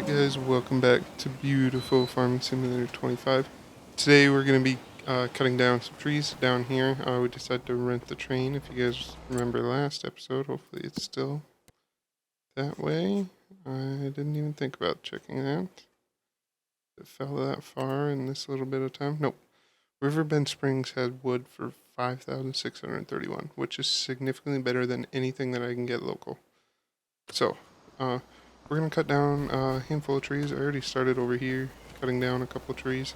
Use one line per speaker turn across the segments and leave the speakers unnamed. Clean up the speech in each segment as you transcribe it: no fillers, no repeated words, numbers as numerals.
Guys, welcome back to beautiful Farming Simulator 25. Today we're going to be cutting down some trees down here. We decided to rent the train. If you guys remember the last episode, hopefully it's still that way. I didn't even think about checking that. It fell that far in this little bit of time. Nope. Riverbend Springs had wood for 5,631, which is significantly better than anything that I can get local. So, we're going to cut down a handful of trees. I already started over here, cutting down a couple of trees.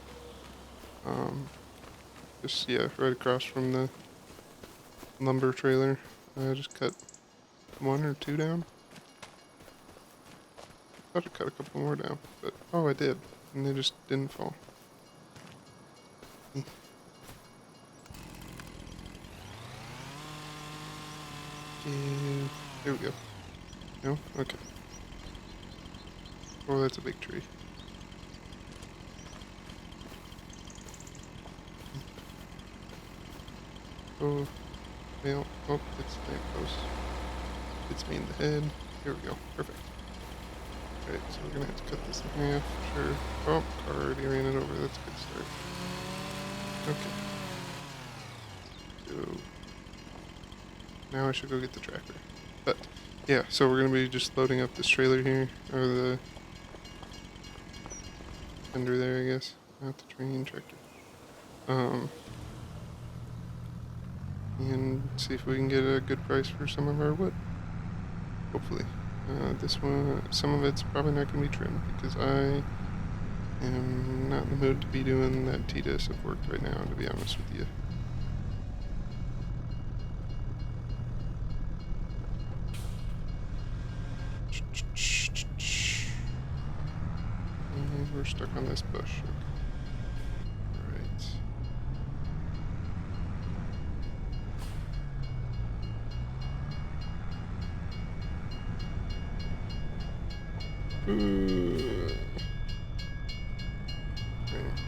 Right across from the lumber trailer. I just cut one or two down. I thought I cut a couple more down, but oh, I did, and they just didn't fall. And there we go. No? Okay. Oh, that's a big tree. Oh, nail. Oh, it's the post. It's me in the head. Here we go. Perfect. Alright, so we're gonna have to cut this in half. Sure. Oh, car already ran it over. That's a good start. Okay. So now I should go get the tractor. But yeah, so we're gonna be just loading up this trailer here, or the fender there, I guess. Not the train, tractor. And see if we can get a good price for some of our wood. Hopefully. This one, some of it's probably not going to be trimmed because I am not in the mood to be doing that tedious of work right now, to be honest with you. And we're stuck on this bush. Alright.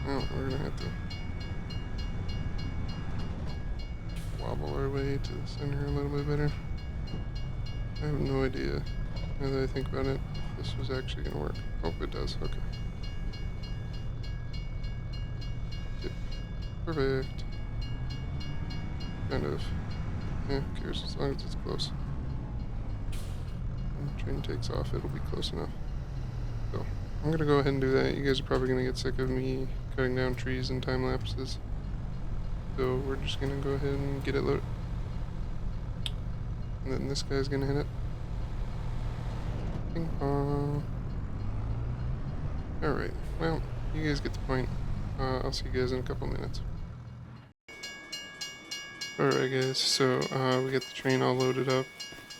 Well, we're gonna have to wobble our way to the center a little bit better. I have no idea, now that I think about it, if this was actually gonna work. Hope it does. Okay. Yep. Perfect. Kind of. Yeah, who cares as long as it's close. When the train takes off, it'll be close enough. So, I'm gonna go ahead and do that. You guys are probably gonna get sick of me cutting down trees in time lapses. So we're just gonna go ahead and get it loaded. And then this guy's gonna hit it. Ping pong. Alright, well, you guys get the point. I'll see you guys in a couple minutes. Alright guys, so we got the train all loaded up.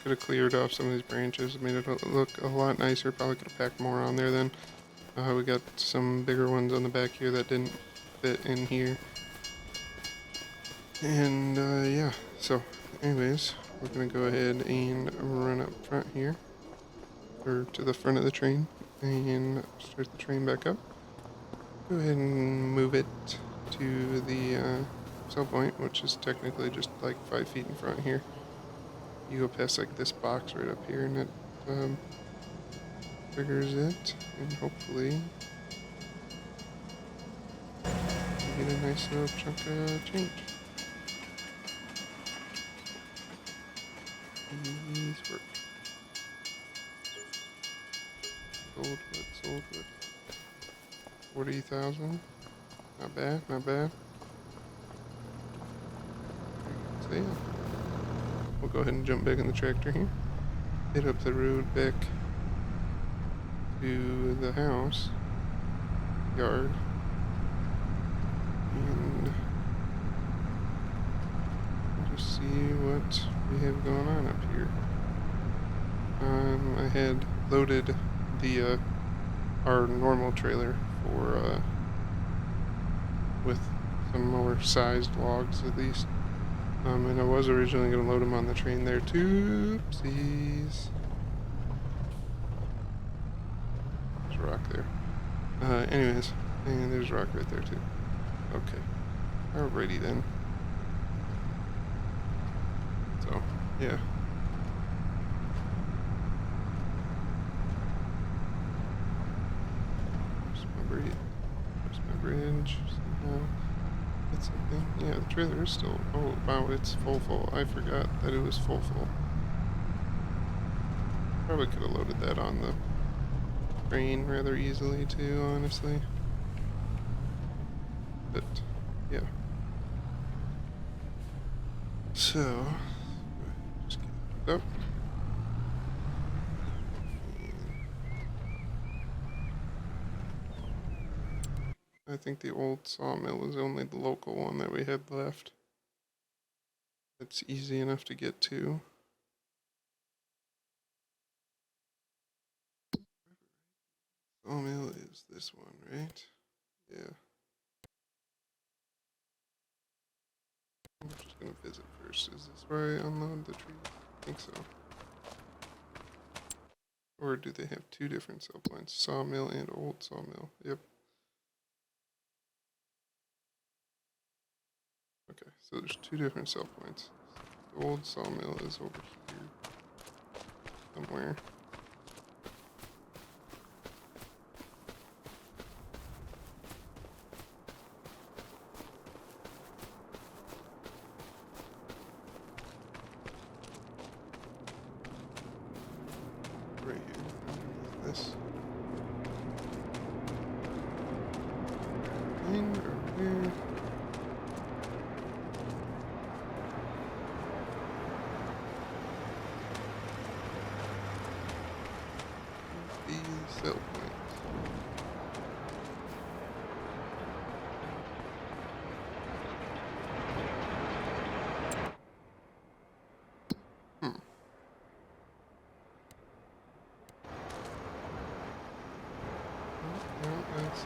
Could have cleared off some of these branches, made it look a lot nicer. Probably could have packed more on there then. We got some bigger ones on the back here that didn't fit in here. And yeah, so anyways, we're gonna go ahead and run up front here, or to the front of the train, and start the train back up. Go ahead and move it to the sell point, which is technically just like 5 feet in front here. You go past like this box right up here, and it triggers it, and hopefully you get a nice little chunk of change. Please work. Sold wood. 40,000. Not bad, not bad. So yeah. We'll go ahead and jump back in the tractor here. Hit up the road back to the house yard. And just see what we have going on up here. I had loaded the our normal trailer for with some more sized logs at least. And I was originally going to load them on the train there too. Oopsies. There's a rock there. Anyways, and there's a rock right there too. Okay. Alrighty then. So, yeah. bridge somehow. Get something. Yeah, the trailer is still. Oh wow, it's full. I forgot that it was full. Probably could have loaded that on the train rather easily too, honestly. But yeah. So just get it up. I think the old sawmill is only the local one that we had left. It's easy enough to get to. Sawmill is this one, right? Yeah. I'm just gonna visit first. Is this where I unload the tree? I think so. Or do they have two different sell points? Sawmill and old sawmill. Yep. Okay, so there's two different sell points. The old sawmill is over here somewhere. Right here. Underneath this. Thing over here. The sell point. No, that's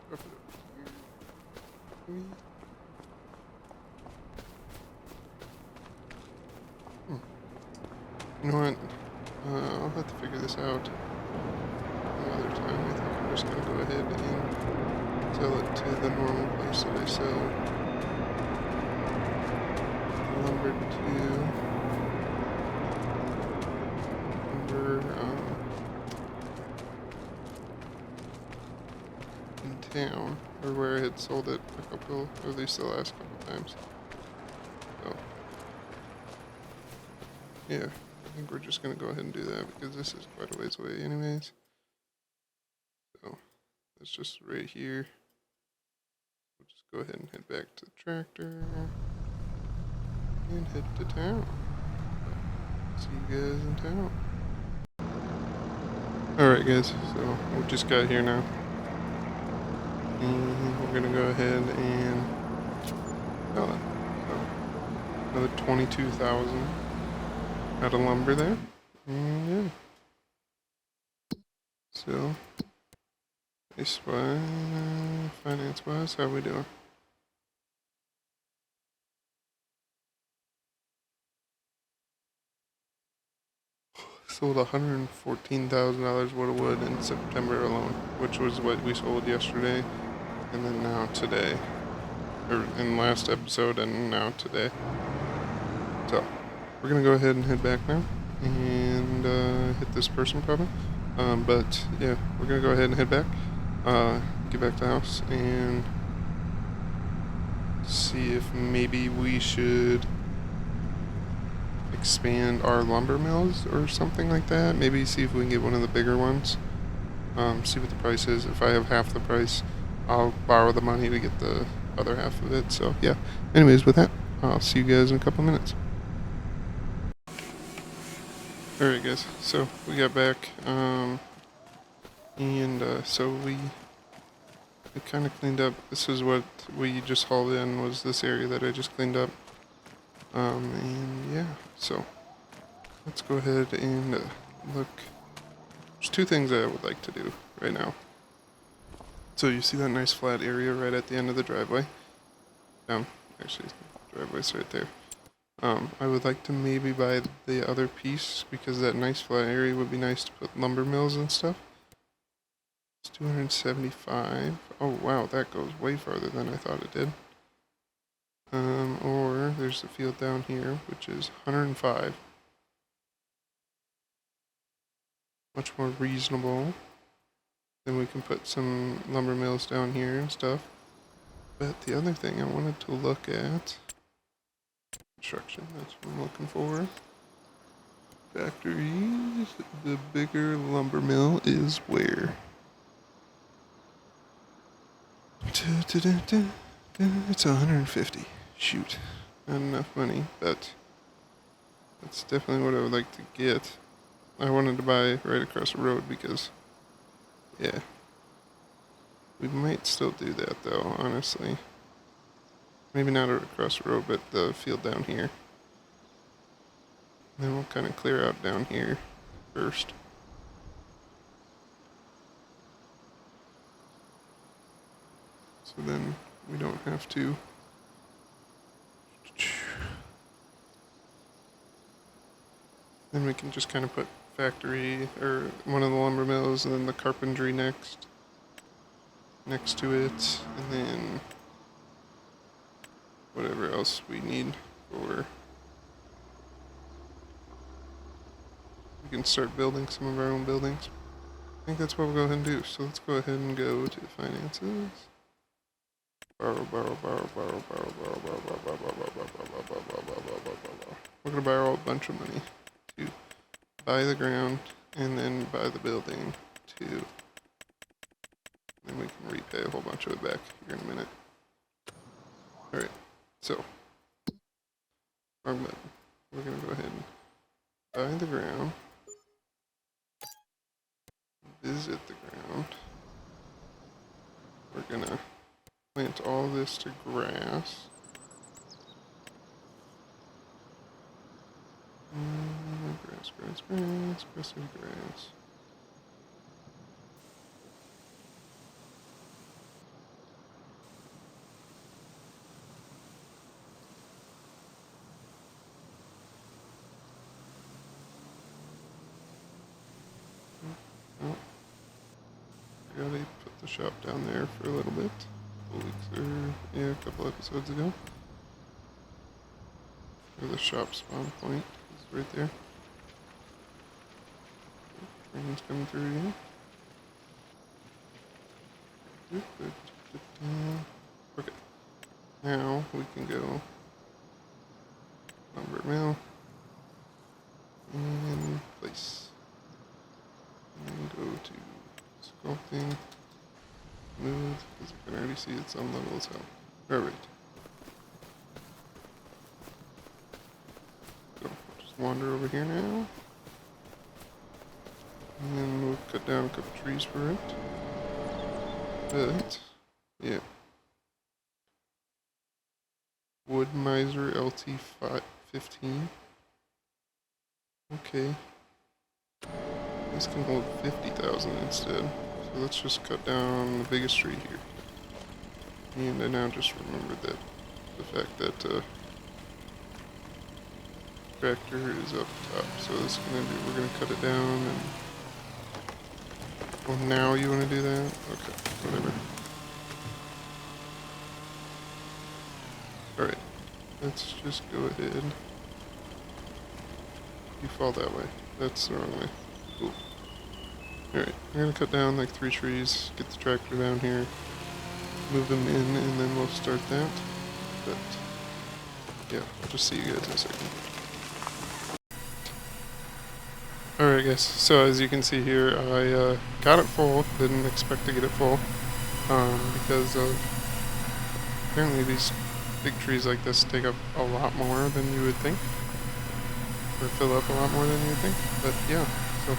drop it over here. You know what? I'll have to figure this out another time. I think I'm just gonna go ahead and sell it to the normal place that I sell lumber to. Lumber in town, or where I had sold it a couple, or at least the last couple times. So yeah, I think we're just gonna go ahead and do that because this is quite a ways away anyways. So that's just right here. We'll just go ahead and head back to the tractor and head to town. See you guys in town. Alright guys, so we just got here now. And we're gonna go ahead and sell it. So another 22,000 out of lumber there. And yeah. So this wise, finance wise, how we doing? Sold $114,000 worth of wood in September alone, which was what we sold yesterday, and then now today, or in last episode, and now today. So we're gonna go ahead and head back now and hit this person probably. But yeah, we're gonna go ahead and head back, get back to the house, and see if maybe we should expand our lumber mills or something like that. Maybe see if we can get one of the bigger ones. See what the price is. If I have half the price, I'll borrow the money to get the other half of it. So yeah. Anyways, with that, I'll see you guys in a couple minutes. Alright guys, so we got back, and so we kind of cleaned up. This is what we just hauled in, was this area that I just cleaned up. And yeah, so let's go ahead and look. There's two things I would like to do right now. So you see that nice flat area right at the end of the driveway? Actually, the driveway's right there. I would like to maybe buy the other piece because that nice flat area would be nice to put lumber mills and stuff. It's 275. Oh wow, that goes way farther than I thought it did. Or there's there's the field down here, which is 105. Much more reasonable. Then we can put some lumber mills down here and stuff. But the other thing I wanted to look at, construction, that's what I'm looking for. Factories, the bigger lumber mill is where? It's 150. Shoot, not enough money, but that's definitely what I would like to get. I wanted to buy right across the road because, yeah, we might still do that though, honestly. Maybe not across the road, but the field down here. Then we'll kind of clear out down here first. So then we don't have to. Then we can just kind of put factory or one of the lumber mills and then the carpentry next to it, and then whatever else we need for. We can start building some of our own buildings. I think that's what we'll go ahead and do. So let's go ahead and go to finances. Borrow. We're gonna borrow a bunch of money to buy the ground and then buy the building too. Then we can repay a whole bunch of it back here in a minute. Alright, so wrong button. We're gonna go ahead and buy the ground. Visit the ground. We're gonna plant all this to grass. Grass. Oh. Gotta put the shop down there for a little bit. A couple episodes ago. Where the shop spawn point is right there. Train's coming through again. Okay. Now we can go lumber mill and place. And then go to sculpting. Move, because you can already see it's on level as hell. Alright. So, we'll just wander over here now. And then we'll cut down a couple trees for it. But, yeah. Wood Miser LT15. Okay. This can hold 50,000 instead. So let's just cut down the biggest tree here. And I now just remembered that the fact that tractor is up top. So this is we're gonna cut it down and well, now you wanna do that? Okay, whatever. Alright. Let's just go ahead. You fall that way. That's the wrong way. Cool. Alright, we're gonna cut down like 3 trees, get the tractor down here, move them in, and then we'll start that. But, yeah, I'll just see you guys in a second. Alright guys, so as you can see here, I got it full, didn't expect to get it full, because apparently these big trees like this take up a lot more than you would think, or fill up a lot more than you would think, but yeah, so.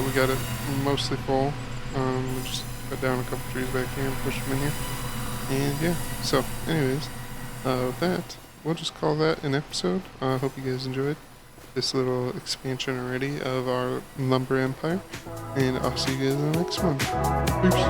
We got it mostly full. We just cut down a couple trees back here and pushed them in here. And yeah, so anyways, with that, we'll just call that an episode. I hope you guys enjoyed this little expansion already of our lumber empire. And I'll see you guys in the next one. Peace.